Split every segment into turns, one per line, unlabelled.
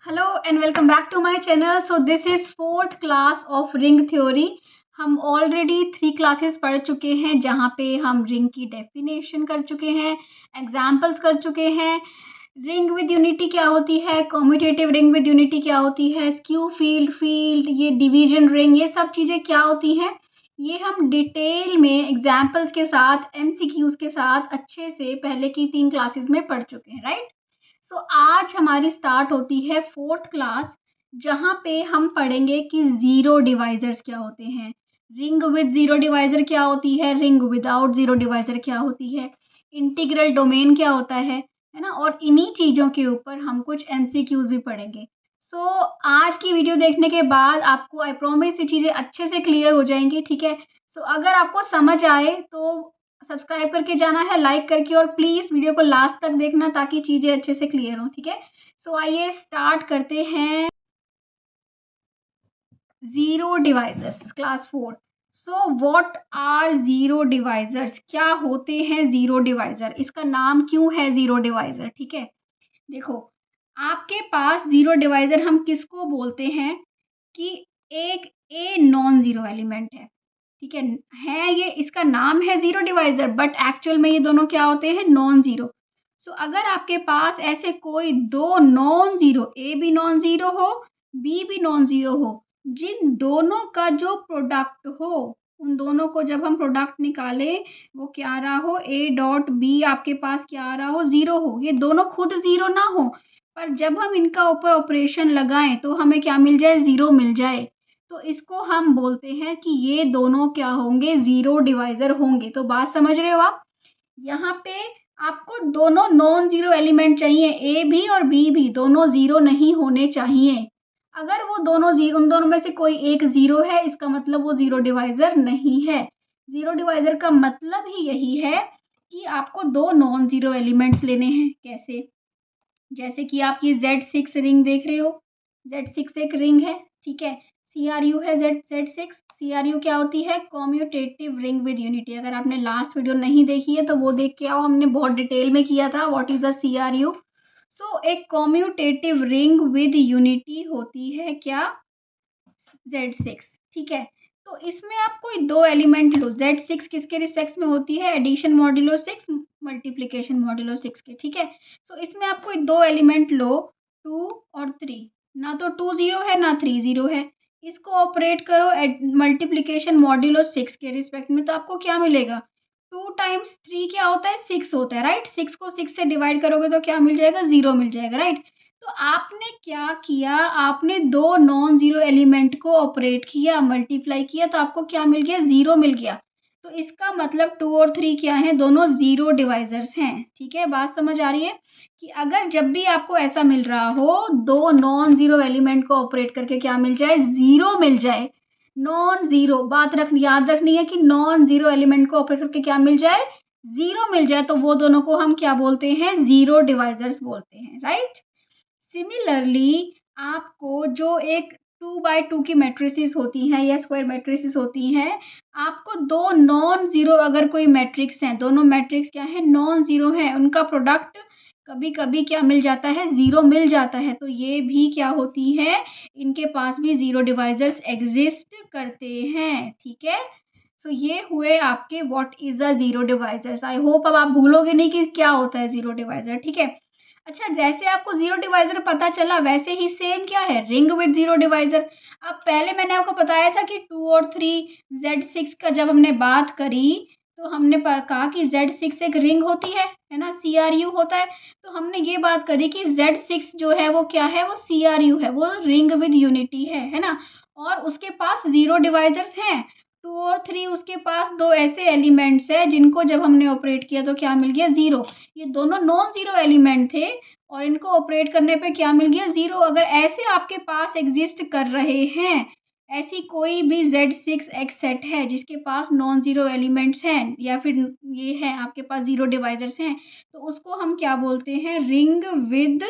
Hello and welcome back to my channel. So this is fourth class of ring theory. हम already 3 classes पढ़ चुके हैं जहाँ पे हम रिंग की डेफिनेशन कर चुके हैं, एग्जाम्पल्स कर चुके हैं। रिंग विद यूनिटी क्या होती है, कम्यूटेटिव रिंग विद यूनिटी क्या होती है, स्क्यू फील्ड, ये डिवीजन रिंग, ये सब चीज़ें क्या होती हैं, ये हम डिटेल में एग्जाम्पल्स के साथ एमसीक्यूज के साथ अच्छे से पहले की 3 क्लासेस में पढ़ चुके हैं, राइट। सो आज हमारी स्टार्ट होती है फोर्थ क्लास, जहाँ पे हम पढ़ेंगे कि ज़ीरो डिवाइजर्स क्या होते हैं, रिंग विद ज़ीरो डिवाइजर क्या होती है, रिंग विदाउट ज़ीरो डिवाइजर क्या होती है, इंटीग्रल डोमेन क्या होता है ना। और इन्हीं चीज़ों के ऊपर हम कुछ एमसीक्यूज भी पढ़ेंगे। सो आज की वीडियो देखने के बाद आपको आई प्रॉमिस ये चीज़ें अच्छे से क्लियर हो जाएंगी, ठीक है। सो अगर आपको समझ आए तो सब्सक्राइब करके जाना है, लाइक करके, और प्लीज़ वीडियो को लास्ट तक देखना ताकि चीज़ें अच्छे से क्लियर हों, ठीक है। सो आइए स्टार्ट करते हैं। Zero divisors class 4। So what are zero divisors, क्या होते हैं ज़ीरो डिवाइजर, इसका नाम क्यों है ज़ीरो डिवाइजर, ठीक है। देखो, आपके पास ज़ीरो डिवाइजर हम किसको बोलते हैं कि एक ए नॉन ज़ीरो एलिमेंट है, ठीक है ये इसका नाम है ज़ीरो डिवाइज़र, बट एक्चुअल में ये दोनों क्या होते हैं, नॉन ज़ीरो। सो अगर आपके पास ऐसे कोई दो नॉन ज़ीरो, ए भी नॉन ज़ीरो हो, बी भी नॉन ज़ीरो हो, जिन दोनों का जो प्रोडक्ट हो, उन दोनों को जब हम प्रोडक्ट निकाले वो क्या आ रहा हो, ए डॉट बी आपके पास क्या आ रहा हो, ज़ीरो हो। ये दोनों खुद ज़ीरो ना हो, पर जब हम इनका ऊपर ऑपरेशन लगाएं तो हमें क्या मिल जाए, ज़ीरो मिल जाए। तो इसको हम बोलते हैं कि ये दोनों क्या होंगे, ज़ीरो डिवाइज़र होंगे। तो बात समझ रहे हो आप। यहाँ पे आपको दोनों नॉन ज़ीरो एलिमेंट चाहिए, ए भी और बी भी, दोनों ज़ीरो नहीं होने चाहिए। अगर वो दोनों ज़ीरो, उन दोनों में से कोई एक ज़ीरो है, इसका मतलब वो ज़ीरो डिवाइज़र नहीं है। ज़ीरो डिवाइज़र का मतलब ही यही है कि आपको दो नॉन ज़ीरो एलिमेंट्स लेने हैं। कैसे? जैसे कि आप ये Z6 रिंग देख रहे हो, Z6 एक रिंग है, ठीक है। CRU है Z6। CRU क्या होती है, कॉम्यूटेटिव रिंग विद यूनिटी। अगर आपने लास्ट वीडियो नहीं देखी है तो वो देख के आओ, हमने बहुत डिटेल में किया था व्हाट इज अ CRU। सो एक कॉम्यूटेटिव रिंग विद यूनिटी होती है क्या, Z6, ठीक है। तो इसमें आप कोई दो एलिमेंट लो, Z6 किसके रिस्पेक्ट में होती है, एडिशन मॉड्यूलो 6, मल्टीप्लिकेशन मॉड्यूलो 6 के, ठीक है। सो इसमें आप कोई दो एलिमेंट लो, 2 और 3, ना तो 2 ज़ीरो है ना 3 ज़ीरो है। इसको ऑपरेट करो मल्टीप्लिकेशन मॉड्यूलो 6 के रिस्पेक्ट में, तो आपको क्या मिलेगा, 2 टाइम्स 3 क्या होता है, 6 होता है, राइट। 6 को 6 से डिवाइड करोगे तो क्या मिल जाएगा, ज़ीरो मिल जाएगा, राइट। तो आपने क्या किया, आपने दो नॉन ज़ीरो एलिमेंट को ऑपरेट किया, मल्टीप्लाई किया, तो आपको क्या मिल गया, ज़ीरो मिल गया। तो इसका मतलब 2 और 3 क्या है, दोनों ज़ीरो डिवाइजर्स हैं, ठीक है। बात समझ आ रही है कि अगर जब भी आपको ऐसा मिल रहा हो, दो नॉन ज़ीरो एलिमेंट को ऑपरेट करके क्या मिल जाए, ज़ीरो मिल जाए, नॉन ज़ीरो, बात याद रखनी है कि नॉन ज़ीरो एलिमेंट को ऑपरेट करके क्या मिल जाए, ज़ीरो मिल जाए, तो वो दोनों को हम क्या बोलते हैं, ज़ीरो डिवाइजर्स बोलते हैं, राइट। सिमिलरली आपको जो एक 2x2 की मैट्रिसेस होती हैं या स्क्वायर मैट्रिसेस होती हैं, आपको दो नॉन ज़ीरो अगर कोई मैट्रिक्स हैं, दोनों मैट्रिक्स क्या है, नॉन ज़ीरो है, उनका प्रोडक्ट कभी कभी क्या मिल जाता है, ज़ीरो मिल जाता है, तो ये भी क्या होती है, इनके पास भी ज़ीरो डिवाइजर्स एग्जिस्ट करते हैं, ठीक है। सो ये हुए आपके what is a zero divisors. I hope अब आप भूलोगे नहीं कि क्या होता है ज़ीरो डिवाइजर, ठीक है। अच्छा, जैसे आपको ज़ीरो डिवाइज़र पता चला, वैसे ही सेम क्या है, रिंग विद ज़ीरो डिवाइज़र। अब पहले मैंने आपको बताया था कि 2 और 3 Z6 का जब हमने बात करी, तो हमने कहा कि Z6 एक रिंग होती है ना, CRU होता है। तो हमने ये बात करी कि Z6 जो है वो क्या है, वो CRU है, वो रिंग विद यूनिटी है ना। और उसके पास ज़ीरो डिवाइज़र्स हैं, 2 और 3 उसके पास दो ऐसे एलिमेंट्स हैं जिनको जब हमने ऑपरेट किया तो क्या मिल गया, ज़ीरो। ये दोनों नॉन ज़ीरो एलिमेंट थे और इनको ऑपरेट करने पे क्या मिल गया, ज़ीरो। अगर ऐसे आपके पास एग्जिस्ट कर रहे हैं, ऐसी कोई भी Z6 एक सेट है जिसके पास नॉन ज़ीरो एलिमेंट्स हैं, या फिर ये है आपके पास ज़ीरो डिवाइजर्स हैं, तो उसको हम क्या बोलते हैं, रिंग विद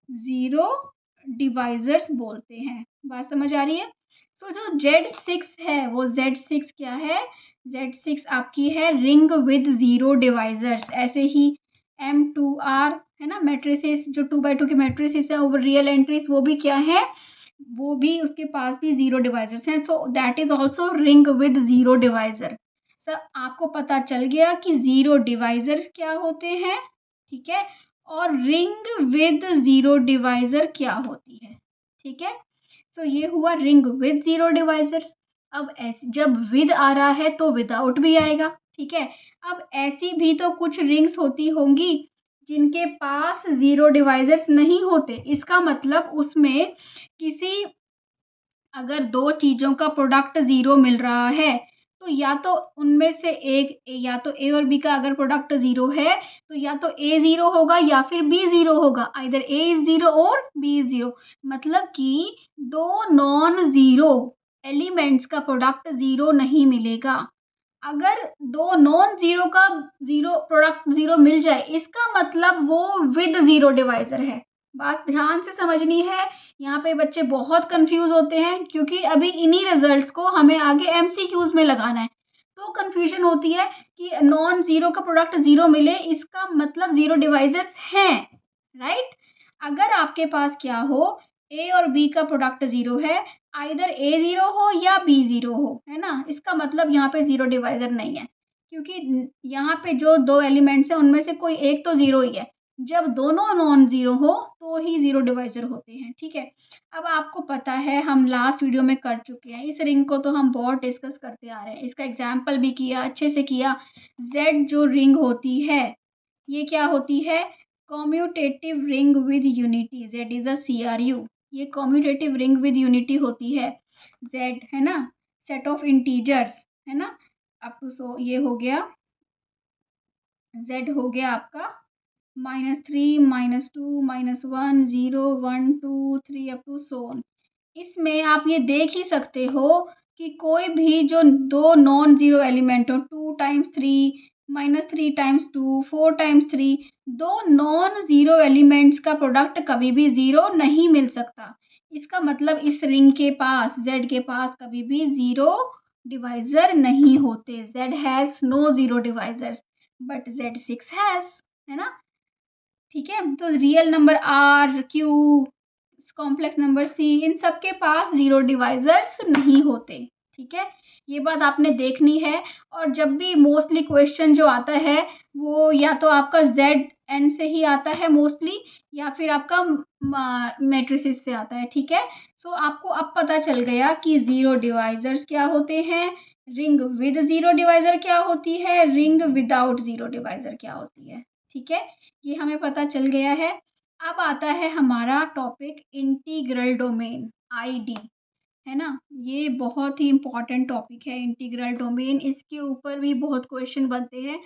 ज़ीरो डिवाइजर्स बोलते हैं। बात समझ आ रही है। सो जो Z6 है, वो Z6 क्या है, Z6 आपकी है रिंग विद ज़ीरो डिवाइजर्स। ऐसे ही M2R, है ना, मैट्रिसेस जो 2x2 की मैट्रिसेस है ओवर रियल एंट्रीज, वो भी क्या है, वो भी उसके पास भी जीरो डिवाइजर्स हैं। So that is also ring with zero divisor. Sir आपको पता चल गया कि जीरो डिवाइजर्स क्या होते हैं, ठीक है, और रिंग विद जीरो डिवाइजर क्या होती है, ठीक है। सो ये हुआ रिंग विद जीरो डिवाइजर्स। अब ऐसे जब विद आ रहा है तो विदाउट भी आएगा, ठीक है। अब ऐसी भी तो कुछ रिंग्स होती होंगी जिनके पास जीरो डिवाइजर्स नहीं होते। इसका मतलब उसमें किसी, अगर दो चीज़ों का प्रोडक्ट ज़ीरो मिल रहा है तो या तो उनमें से एक, या तो ए और बी का अगर प्रोडक्ट ज़ीरो है तो या तो ए ज़ीरो होगा या फिर बी ज़ीरो होगा, आइदर ए इज़ ज़ीरो और बी इज़ ज़ीरो। मतलब कि दो नॉन ज़ीरो एलिमेंट्स का प्रोडक्ट ज़ीरो नहीं मिलेगा। अगर दो नॉन ज़ीरो का ज़ीरो प्रोडक्ट ज़ीरो मिल जाए, इसका मतलब वो विद ज़ीरो डिवाइज़र है। बात ध्यान से समझनी है। यहाँ पे बच्चे बहुत कंफ्यूज होते हैं क्योंकि अभी इन्हीं रिजल्ट्स को हमें आगे एमसीक्यूज में लगाना है, तो कंफ्यूजन होती है कि नॉन ज़ीरो का प्रोडक्ट ज़ीरो मिले, इसका मतलब ज़ीरो डिवाइजर्स हैं, राइट। अगर आपके पास क्या हो, ए और बी का प्रोडक्ट ज़ीरो है, आइदर ए ज़ीरो हो या बी ज़ीरो हो, है ना, इसका मतलब यहाँ पे ज़ीरो डिवाइज़र नहीं है, क्योंकि यहाँ पे जो दो एलिमेंट्स हैं उनमें से कोई एक तो ज़ीरो ही है। जब दोनों नॉन ज़ीरो हो तो ही ज़ीरो डिवाइज़र होते हैं, ठीक है। अब आपको पता है, हम लास्ट वीडियो में कर चुके हैं, इस रिंग को तो हम बहुत डिस्कस करते आ रहे हैं, इसका एग्जाम्पल भी किया, अच्छे से किया। जेड जो रिंग होती है, ये क्या होती है, commutative ring with unity. Z is a CRU, ये कॉम्यूटेटिव रिंग विद यूनिटी होती है। जेड है ना, सेट ऑफ इंटीजर्स, है ना, अप टू, सो ये हो गया, जेड हो गया आपका -3, -2, -1, 0, 1, 2, 3 अप टू सो ऑन। इसमें आप ये देख ही सकते हो कि कोई भी जो दो नॉन ज़ीरो एलिमेंट हो, 2 टाइम्स 3, -3 टाइम्स 2, 4 टाइम्स 3, दो नॉन ज़ीरो एलिमेंट्स का प्रोडक्ट कभी भी ज़ीरो नहीं मिल सकता। इसका मतलब इस रिंग के पास, जेड के पास कभी भी ज़ीरो डिवाइज़र नहीं होते। Z has no zero divisors but Z6 has, है ना, ठीक है। तो real number R, Q, complex number C, इन सब के पास ज़ीरो डिवाइजर्स नहीं होते, ठीक है। ये बात आपने देखनी है। और जब भी मोस्टली क्वेश्चन जो आता है वो या तो आपका ZN से ही आता है मोस्टली, या फिर आपका मैट्रिसेस से आता है, ठीक है। सो आपको अब पता चल गया कि ज़ीरो डिवाइजर्स क्या होते हैं, रिंग विद ज़ीरो डिवाइजर क्या होती है, रिंग विदाउट ज़ीरो डिवाइजर क्या होती है, ठीक है। ये हमें पता चल गया है। अब आता है हमारा टॉपिक इंटीग्रल डोमेन, ID, है ना। ये बहुत ही इम्पॉर्टेंट टॉपिक है इंटीग्रल डोमेन, इसके ऊपर भी बहुत क्वेश्चन बनते हैं।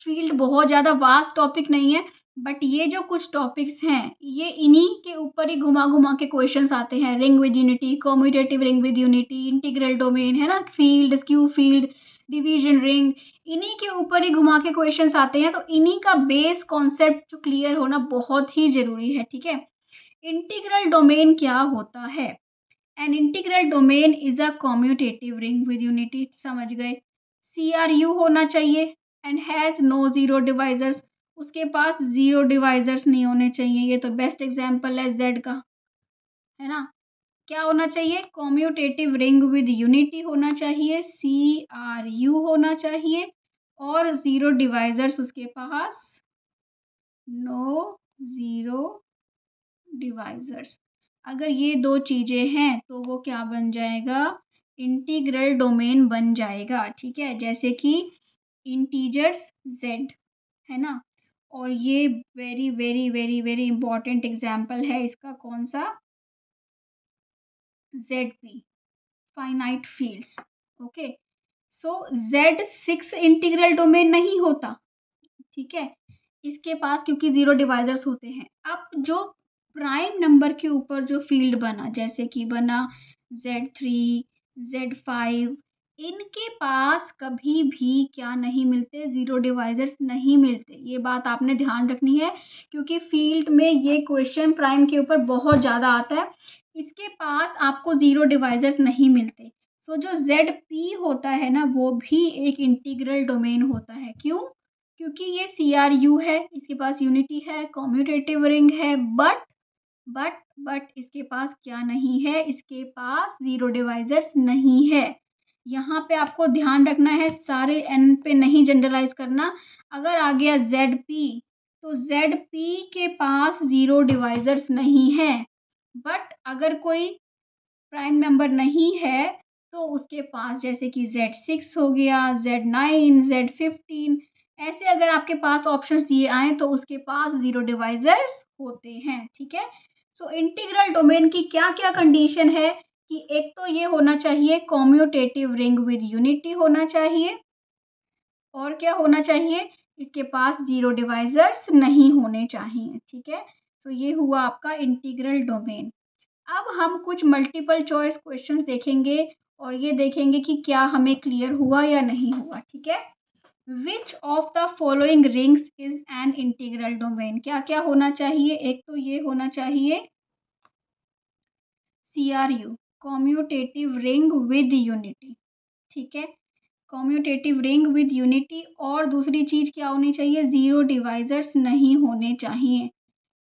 फील्ड बहुत ज़्यादा वास्ट टॉपिक नहीं है, बट ये जो कुछ टॉपिक्स हैं ये इन्हीं के ऊपर ही घुमा घुमा के क्वेश्चंस आते हैं। Ring with unity, commutative ring with unity, integral domain, है ना, field, skew field, division ring, इन्हीं के ऊपर ही घुमा के क्वेश्चंस आते हैं। तो इन्हीं का बेस कॉन्सेप्ट जो क्लियर होना बहुत ही ज़रूरी है, ठीक है। इंटीग्रल डोमेन क्या होता है? An integral domain is a commutative ring with unity, समझ गए। CRU होना चाहिए and has no zero divisors, उसके पास ज़ीरो डिवाइजर्स नहीं होने चाहिए। ये तो बेस्ट एग्जाम्पल है जेड का, है ना। क्या होना चाहिए, कॉम्यूटेटिव रिंग विद यूनिटी होना चाहिए, CRU होना चाहिए, और ज़ीरो डिवाइजर्स उसके पास, नो ज़ीरो डिवाइजर्स। अगर ये दो चीज़ें हैं तो वो क्या बन जाएगा, इंटीग्रल डोमेन बन जाएगा, ठीक है। जैसे कि इंटीजर्स z, है ना, और ये very very very very important example है इसका, कौन सा, ZP, फाइनाइट फील्ड्स, ओके। सो Z6 इंटीग्रल डोमेन नहीं होता, ठीक है, इसके पास क्योंकि ज़ीरो डिवाइजर्स होते हैं। अब जो प्राइम नंबर के ऊपर जो फील्ड बना, जैसे कि बना Z3, Z5, इनके पास कभी भी क्या नहीं मिलते, ज़ीरो डिवाइजर्स नहीं मिलते। ये बात आपने ध्यान रखनी है क्योंकि फील्ड में ये क्वेश्चन प्राइम के ऊपर बहुत ज़्यादा आता है। इसके पास आपको ज़ीरो डिवाइजर्स नहीं मिलते। सो जो ZP होता है ना, वो भी एक इंटीग्रल डोमेन होता है। क्यों? क्योंकि ये CRU है, इसके पास यूनिटी है, कॉम्यूटेटिव रिंग है, बट इसके पास क्या नहीं है, इसके पास ज़ीरो डिवाइज़र्स नहीं है। यहाँ पे आपको ध्यान रखना है, सारे N पे नहीं जनरलाइज़ करना। अगर आ गया ZP, तो ZP के पास ज़ीरो डिवाइज़र्स नहीं है। बट अगर कोई प्राइम नंबर नहीं है, तो उसके पास जैसे कि Z6 हो गया, Z9, Z15, ऐसे अगर आपके पास ऑप्शंस दिए आएँ तो उसके पास ज़ीरो डिवाइज़र्स होते हैं, ठीक है? सो इंटीग्रल डोमेन की क्या-क्या कंडीशन है कि एक तो ये होना चाहिए कम्यूटेटिव रिंग विद यूनिटी होना चाहिए, और क्या होना चाहिए, इसके पास ज़ीरो डिवाइज़र्स नहीं होने चाहिए, ठीक है? तो ये हुआ आपका इंटीग्रल डोमेन। अब हम कुछ मल्टीपल चॉइस क्वेश्चंस देखेंगे और ये देखेंगे कि क्या हमें क्लियर हुआ या नहीं हुआ, ठीक है? Which of the following rings is an integral domain? क्या क्या होना चाहिए? एक तो ये होना चाहिए CRU, commutative ring with unity, ठीक है? कॉम्यूटेटिव रिंग विद यूनिटी, और दूसरी चीज क्या होनी चाहिए, ज़ीरो डिवाइजर्स नहीं होने चाहिए।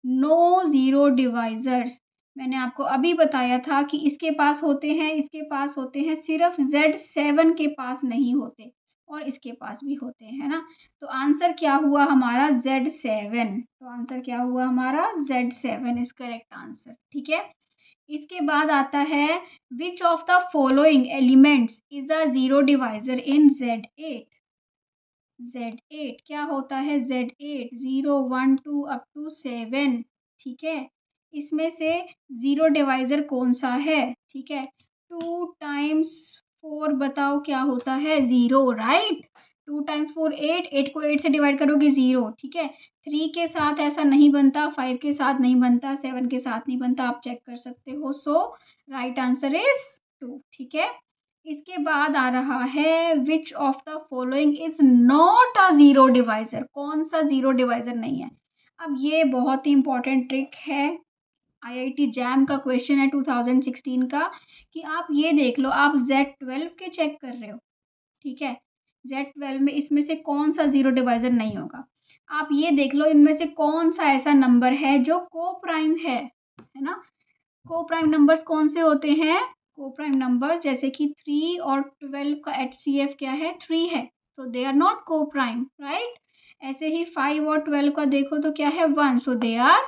No zero divisors. मैंने आपको अभी बताया था कि इसके पास होते हैं, इसके पास होते हैं, सिर्फ Z7 के पास नहीं होते और इसके पास भी होते हैं, है ना? तो आंसर क्या हुआ हमारा Z7। तो आंसर क्या हुआ हमारा Z7 इज करेक्ट आंसर, ठीक है? इसके बाद आता है which of the following elements is a zero divisor in Z8। Z8 क्या होता है, Z8 0 1 2 अप टू 7, ठीक है? इसमें से ज़ीरो डिवाइज़र कौन सा है, ठीक है? 2 टाइम्स 4 बताओ क्या होता है, ज़ीरो, राइट? 2 टाइम्स 4 8, 8 को 8 से डिवाइड करोगे ज़ीरो, ठीक है? 3 के साथ ऐसा नहीं बनता, 5 के साथ नहीं बनता, 7 के साथ नहीं बनता, आप चेक कर सकते हो। सो राइट आंसर इज 2, ठीक है? इसके बाद आ रहा है which of the following is not a zero divisor? कौन सा ज़ीरो डिवाइज़र नहीं है? अब ये बहुत ही इंपॉर्टेंट ट्रिक है, IIT जैम का क्वेश्चन है 2016 का, कि आप ये देख लो, आप Z12 के चेक कर रहे हो, ठीक है? Z12 में इसमें से कौन सा ज़ीरो डिवाइज़र नहीं होगा? आप ये देख लो, इनमें से कौन सा ऐसा नंबर है जो को प्राइम है ना? को प्राइम नंबर्स कौन से होते हैं? को प्राइम नंबर्स जैसे कि 3 और 12 का HCF क्या है, 3 है, सो दे आर नॉट को प्राइम, राइट? ऐसे ही 5 और 12 का देखो तो क्या है, 1, सो दे आर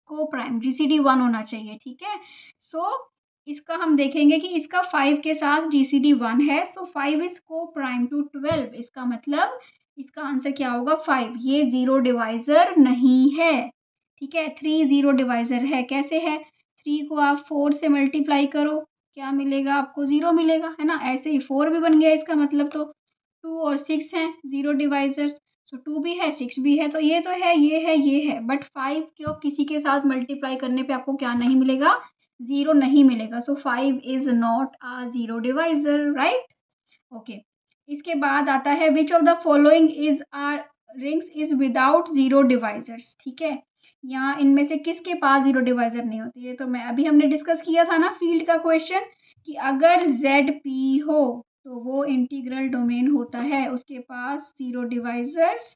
को प्राइम, GCD 1 होना चाहिए, ठीक है? सो इसका हम देखेंगे कि इसका 5 के साथ GCD 1 है, सो 5 इज को प्राइम टू 12, इसका मतलब इसका आंसर क्या होगा, 5। ये ज़ीरो डिवाइज़र नहीं है, ठीक है? 3 ज़ीरो डिवाइज़र है, कैसे है? 3 को आप 4 से मल्टीप्लाई करो, क्या मिलेगा आपको, 0 मिलेगा, है ना? ऐसे ही 4 भी बन गया, इसका मतलब तो 2 और 6 हैं ज़ीरो डिवाइज़र्स, सो 2 भी है, 6 भी है, तो ये तो है, ये है, बट 5 को किसी के साथ मल्टीप्लाई करने पे आपको क्या नहीं मिलेगा, 0 नहीं मिलेगा, so 5 is not a zero divisor, right? Okay. इसके बाद आता है which of the following is are rings is without zero divisors, ठीक है? यहाँ इनमें से किसके पास ज़ीरो डिवाइज़र नहीं होती? ये तो मैं अभी हमने डिस्कस किया था ना, फील्ड का क्वेश्चन, कि अगर ZP हो तो वो इंटीग्रल डोमेन होता है, उसके पास ज़ीरो डिवाइज़र्स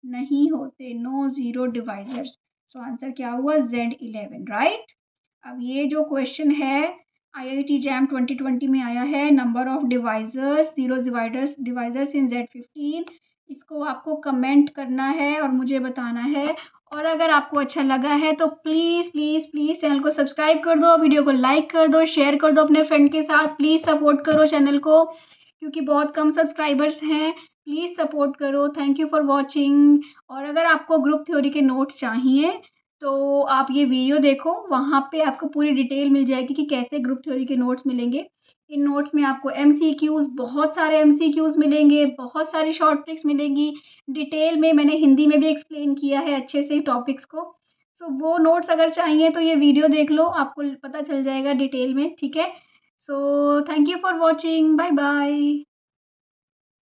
नहीं होते, no zero divisors. So answer क्या हुआ, Z11, राइट? अब ये जो क्वेश्चन है IIT जैम 2020 में आया है, number of divisors, zero divisors in Z15, इसको आपको कमेंट करना है और मुझे बताना है। और अगर आपको अच्छा लगा है तो प्लीज़ प्लीज़ प्लीज़ चैनल को सब्सक्राइब कर दो, वीडियो को लाइक कर दो, शेयर कर दो अपने फ्रेंड के साथ, प्लीज़ सपोर्ट करो चैनल को, क्योंकि बहुत कम सब्सक्राइबर्स हैं, प्लीज़ सपोर्ट करो। Thank you for watching. और अगर आपको ग्रुप थ्योरी के नोट्स चाहिए तो आप ये वीडियो देखो, वहाँ पे आपको पूरी डिटेल मिल जाएगी कि कैसे ग्रुप थ्योरी के नोट्स मिलेंगे। इन नोट्स में आपको MCQs, बहुत सारे MCQs मिलेंगे, बहुत सारी शॉर्ट ट्रिक्स मिलेंगी, डिटेल में मैंने हिंदी में भी एक्सप्लेन किया है अच्छे से टॉपिक्स को। सो वो नोट्स अगर चाहिए तो ये वीडियो देख लो, आपको पता चल जाएगा डिटेल में, ठीक है? So thank you for watching, bye bye.